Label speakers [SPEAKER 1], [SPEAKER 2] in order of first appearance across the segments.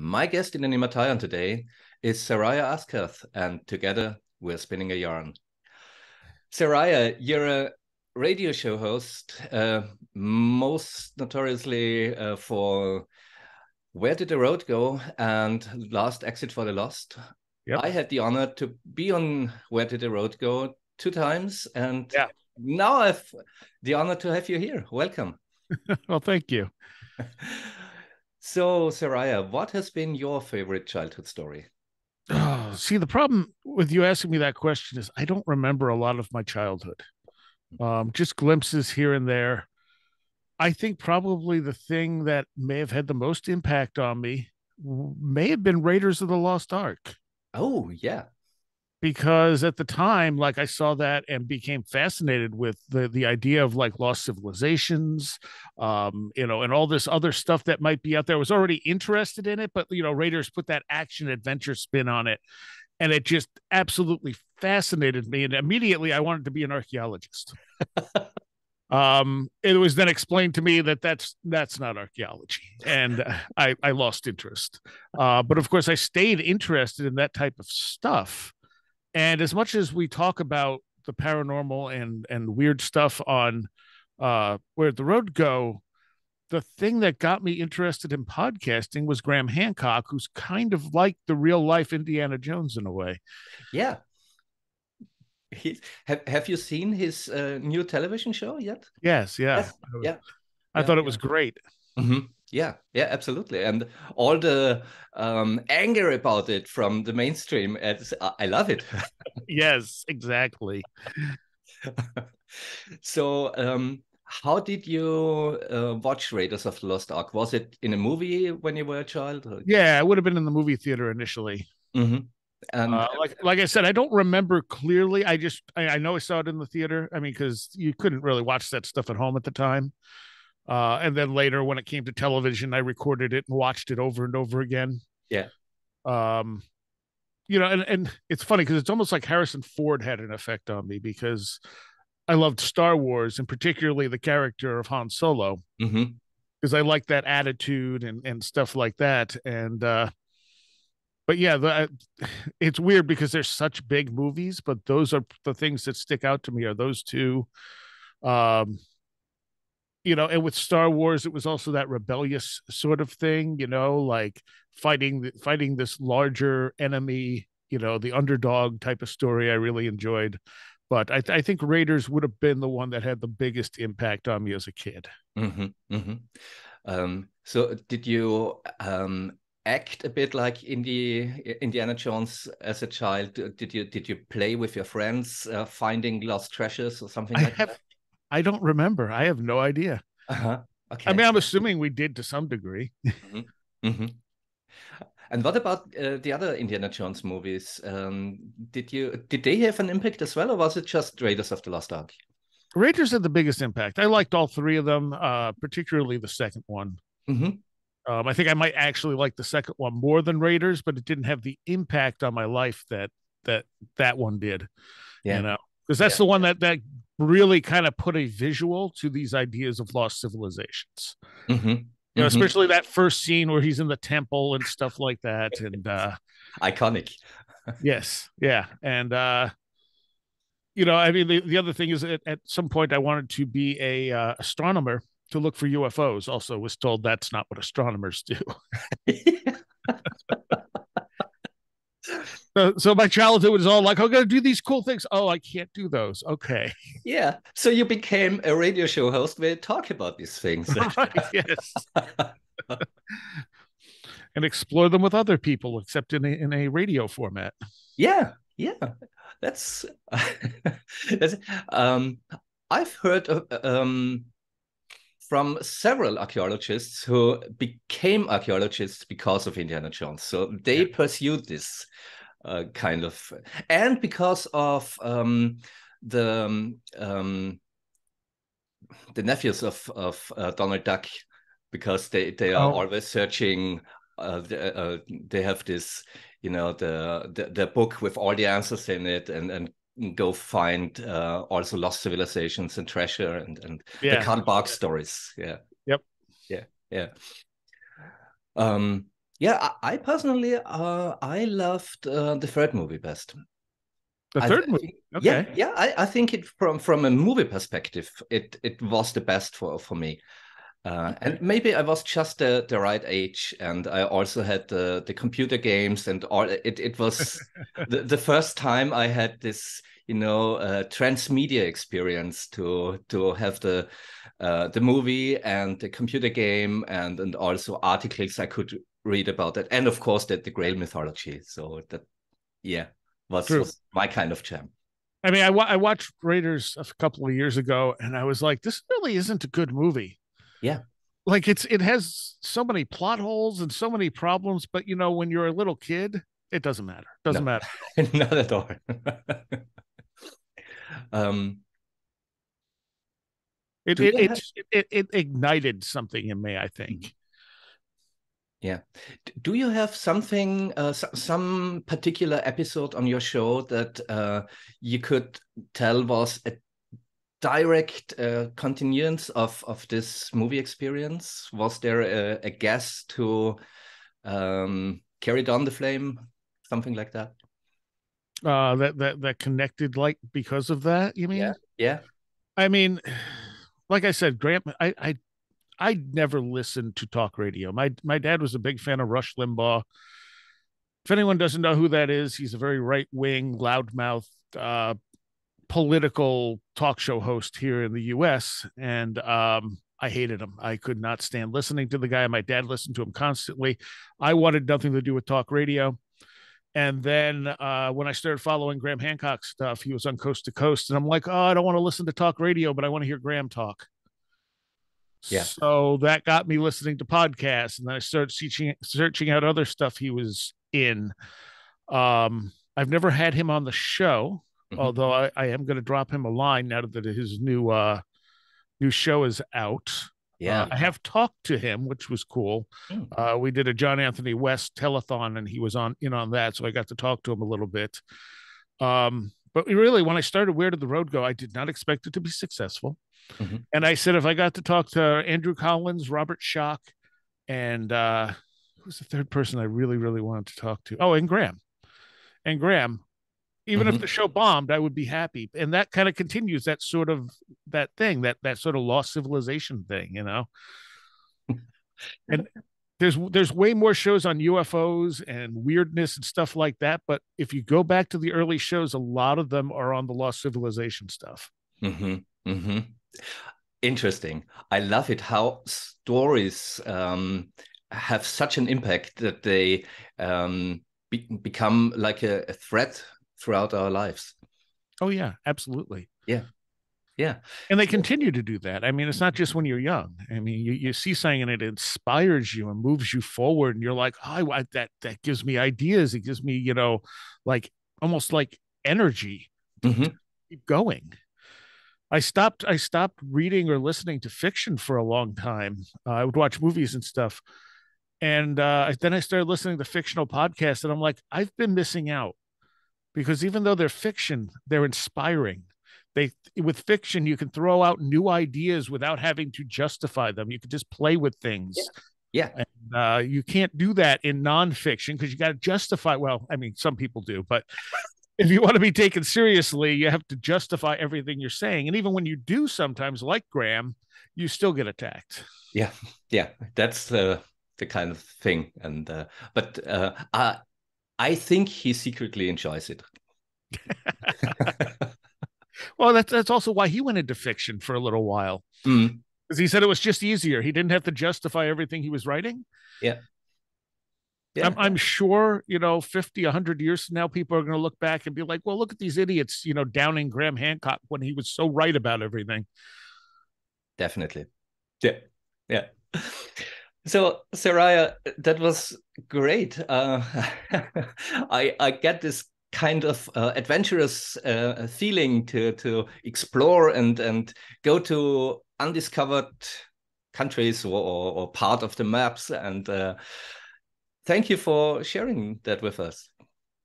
[SPEAKER 1] My guest in the Nimataion today is Seriah Azkath, and together we're spinning a yarn. Seriah, you're a radio show host, most notoriously for Where Did the Road Go and Last Exit for the Lost.
[SPEAKER 2] Yep.
[SPEAKER 1] I had the honor to be on Where Did the Road Go 2 times, and
[SPEAKER 2] Yeah.
[SPEAKER 1] now I've the honor to have you here. Welcome.
[SPEAKER 2] Well, thank you.
[SPEAKER 1] So, Seriah, what has been your favorite childhood story?
[SPEAKER 2] Oh, see, the problem with you asking me that question is I don't remember a lot of my childhood. Just glimpses here and there. I think probably the thing that may have had the most impact on me may have been Raiders of the Lost Ark.
[SPEAKER 1] Oh, yeah.
[SPEAKER 2] Because at the time, like I saw that and became fascinated with the idea of like lost civilizations, and all this other stuff that might be out there. I was already interested in it, but Raiders put that action adventure spin on it, and it just absolutely fascinated me. And immediately, I wanted to be an archaeologist. It was then explained to me that that's not archaeology, and I lost interest. But of course, I stayed interested in that type of stuff. And as much as we talk about the paranormal and weird stuff on Where the Road Go, the thing that got me interested in podcasting was Graham Hancock, who's kind of like the real life Indiana Jones in a way.
[SPEAKER 1] Yeah. Have you seen his new television show yet?
[SPEAKER 2] Yes, yeah.
[SPEAKER 1] Yes. Yeah.
[SPEAKER 2] I thought it was great.
[SPEAKER 1] Mm-hmm. Yeah, yeah, absolutely. And all the anger about it from the mainstream, I love it.
[SPEAKER 2] Yes, exactly.
[SPEAKER 1] So, how did you watch Raiders of the Lost Ark? Was it in a movie when you were a child?
[SPEAKER 2] Yeah, I would have been in the movie theater initially.
[SPEAKER 1] Mm-hmm. And
[SPEAKER 2] like I said, I don't remember clearly. I know I saw it in the theater. I mean, because you couldn't really watch that stuff at home at the time. And then later, when it came to television, I recorded it and watched it over and over again.
[SPEAKER 1] yeah.
[SPEAKER 2] Um, and it's funny because it's almost like Harrison Ford had an effect on me because I loved Star Wars and particularly the character of Han Solo
[SPEAKER 1] Mm-hmm.
[SPEAKER 2] because I like that attitude and stuff like that. And but yeah, it's weird because they're such big movies, but those are the things that stick out to me are those two. Um, and with Star Wars, it was also that rebellious sort of thing, like fighting this larger enemy, the underdog type of story. I really enjoyed, but I think Raiders would have been the one that had the biggest impact on me as a kid.
[SPEAKER 1] Mm-hmm. Mm-hmm. So, did you act a bit like Indiana Jones as a child? Did you play with your friends, finding lost treasures or something like that?
[SPEAKER 2] I don't remember. I have no idea.
[SPEAKER 1] Uh-huh.
[SPEAKER 2] I
[SPEAKER 1] Okay.
[SPEAKER 2] mean, I'm assuming we did to some degree.
[SPEAKER 1] Mm-hmm. Mm-hmm. And what about the other Indiana Jones movies? Did they have an impact as well, or was it just Raiders of the Lost Ark?
[SPEAKER 2] Raiders had the biggest impact. I liked all three of them, particularly the second one.
[SPEAKER 1] Mm-hmm.
[SPEAKER 2] I think I might actually like the second one more than Raiders, but it didn't have the impact on my life that one did.
[SPEAKER 1] Yeah.
[SPEAKER 2] Because that's
[SPEAKER 1] Yeah.
[SPEAKER 2] the one that really kind of put a visual to these ideas of lost civilizations.
[SPEAKER 1] Mm-hmm. Mm-hmm.
[SPEAKER 2] Especially that first scene where he's in the temple and stuff like that. And
[SPEAKER 1] iconic.
[SPEAKER 2] yes, yeah. And I mean, the other thing is at some point I wanted to be a astronomer to look for UFOs. Also, was told that's not what astronomers do. So my childhood was all like, I'm going to do these cool things. Oh, I can't do those. Okay.
[SPEAKER 1] Yeah. So you became a radio show host where you talk about these things.
[SPEAKER 2] Right, yes. And explore them with other people, except in a radio format.
[SPEAKER 1] Yeah. Yeah. That's, that's I've heard from several archaeologists who became archaeologists because of Indiana Jones. So they pursued this kind of, and because of the nephews of Donald Duck, because they are always searching. They have this, the book with all the answers in it, and go find also lost civilizations and treasure and the Karl Barks stories. Yeah.
[SPEAKER 2] Yep.
[SPEAKER 1] Yeah. Yeah. Um, Yeah, I personally, I loved the third movie best.
[SPEAKER 2] The
[SPEAKER 1] I
[SPEAKER 2] third movie.
[SPEAKER 1] think, yeah,
[SPEAKER 2] Okay.
[SPEAKER 1] yeah, I think it from a movie perspective, it was the best for me. And
[SPEAKER 2] Okay.
[SPEAKER 1] maybe I was just the right age, and I also had the computer games and all. It was the first time I had this, transmedia experience to have the movie and the computer game and also articles I could read about it, and of course the Grail mythology. So that, yeah, was
[SPEAKER 2] True.
[SPEAKER 1] was my kind of jam.
[SPEAKER 2] I mean, I watched Raiders a couple of years ago, and I was like, this really isn't a good movie.
[SPEAKER 1] Yeah,
[SPEAKER 2] Like it has so many plot holes and so many problems, but when you're a little kid, it doesn't matter. Doesn't
[SPEAKER 1] no,
[SPEAKER 2] matter.
[SPEAKER 1] not at all. um,
[SPEAKER 2] It
[SPEAKER 1] do
[SPEAKER 2] it
[SPEAKER 1] you
[SPEAKER 2] it
[SPEAKER 1] have?
[SPEAKER 2] it ignited something in me, I
[SPEAKER 1] Mhm.
[SPEAKER 2] think.
[SPEAKER 1] Yeah. Do you have something, some particular episode on your show that you could tell was a direct continuance of this movie experience? Was there a guest who carried on the flame, something like that?
[SPEAKER 2] That connected like because of that, you
[SPEAKER 1] Yeah.
[SPEAKER 2] mean?
[SPEAKER 1] Yeah.
[SPEAKER 2] I mean, like I said, Grant, I never listened to talk radio. My dad was a big fan of Rush Limbaugh. If anyone doesn't know who that is, he's a very right wing, loudmouth, political talk show host here in the U.S. And I hated him. I could not stand listening to the guy. My dad listened to him constantly. I wanted nothing to do with talk radio. And then when I started following Graham Hancock stuff, he was on Coast to Coast, and I'm like, oh, I don't want to listen to talk radio, but I want to hear Graham talk.
[SPEAKER 1] Yeah.
[SPEAKER 2] So that got me listening to podcasts, and then I started searching out other stuff he was in. I've never had him on the show,
[SPEAKER 1] Hmm.
[SPEAKER 2] although I am going to drop him a line now that his new show is out.
[SPEAKER 1] Yeah.
[SPEAKER 2] I have talked to him, which was cool.
[SPEAKER 1] Mm.
[SPEAKER 2] We did a John Anthony West telethon, and he was on that, so I got to talk to him a little bit. But really, when I started Where Did the Road Go, I did not expect it to be successful.
[SPEAKER 1] Hmm.
[SPEAKER 2] And I said, if I got to talk to Andrew Collins, Robert Schock, and who's the third person I really, really wanted to talk to? Oh, and Graham. And Graham, even if the
[SPEAKER 1] Hmm.
[SPEAKER 2] show bombed, I would be happy. And that kind of continues that sort of that thing, that sort of lost civilization thing. And there's way more shows on UFOs and weirdness and stuff like that. But if you go back to the early shows, a lot of them are on the lost civilization stuff.
[SPEAKER 1] Hmm. Hmm. Interesting. I love it how stories have such an impact that they become like a threat throughout our lives.
[SPEAKER 2] Oh yeah, absolutely.
[SPEAKER 1] Yeah, yeah.
[SPEAKER 2] And they
[SPEAKER 1] So,
[SPEAKER 2] continue to do that. I mean, it's not just when you're young. I mean, you see something and it inspires you and moves you forward, and you're like, oh, that gives me ideas. It gives me, like almost like energy to
[SPEAKER 1] mhm.
[SPEAKER 2] keep going. I stopped reading or listening to fiction for a long time. I would watch movies and stuff, and then I started listening to fictional podcasts, and I'm like, I've been missing out because even though they're fiction, they're inspiring. They With fiction, you can throw out new ideas without having to justify them. You can just play with
[SPEAKER 1] Yeah,
[SPEAKER 2] things.
[SPEAKER 1] yeah.
[SPEAKER 2] And you can't do that in nonfiction because you got to justify. Well, I mean, some people do, but if you want to be taken seriously, you have to justify everything you're saying. And even when you do, sometimes, like Graham, you still get attacked.
[SPEAKER 1] Yeah, yeah. That's the kind of thing. And but I think he secretly enjoys it.
[SPEAKER 2] Well, that's also why he went into fiction for a little while,
[SPEAKER 1] Mm,
[SPEAKER 2] because he said it was just easier. He didn't have to justify everything he was writing.
[SPEAKER 1] yeah,
[SPEAKER 2] I'm,
[SPEAKER 1] yeah,
[SPEAKER 2] I'm sure, 50, 100 years from now, people are going to look back and be like, well, look at these idiots, downing Graham Hancock when he was so right about everything.
[SPEAKER 1] definitely. Yeah, yeah. So, Seriah, that was great. I get this kind of adventurous feeling to explore and go to undiscovered countries or part of the maps. And thank you for sharing that with us.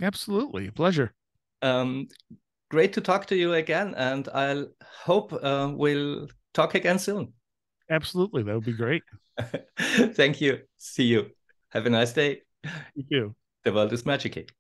[SPEAKER 2] Absolutely. Pleasure.
[SPEAKER 1] Um, Great to talk to you again, and I hope we'll talk again soon.
[SPEAKER 2] Absolutely. That would be great.
[SPEAKER 1] Thank you. See you. Have a nice day.
[SPEAKER 2] You too.
[SPEAKER 1] The world is magic.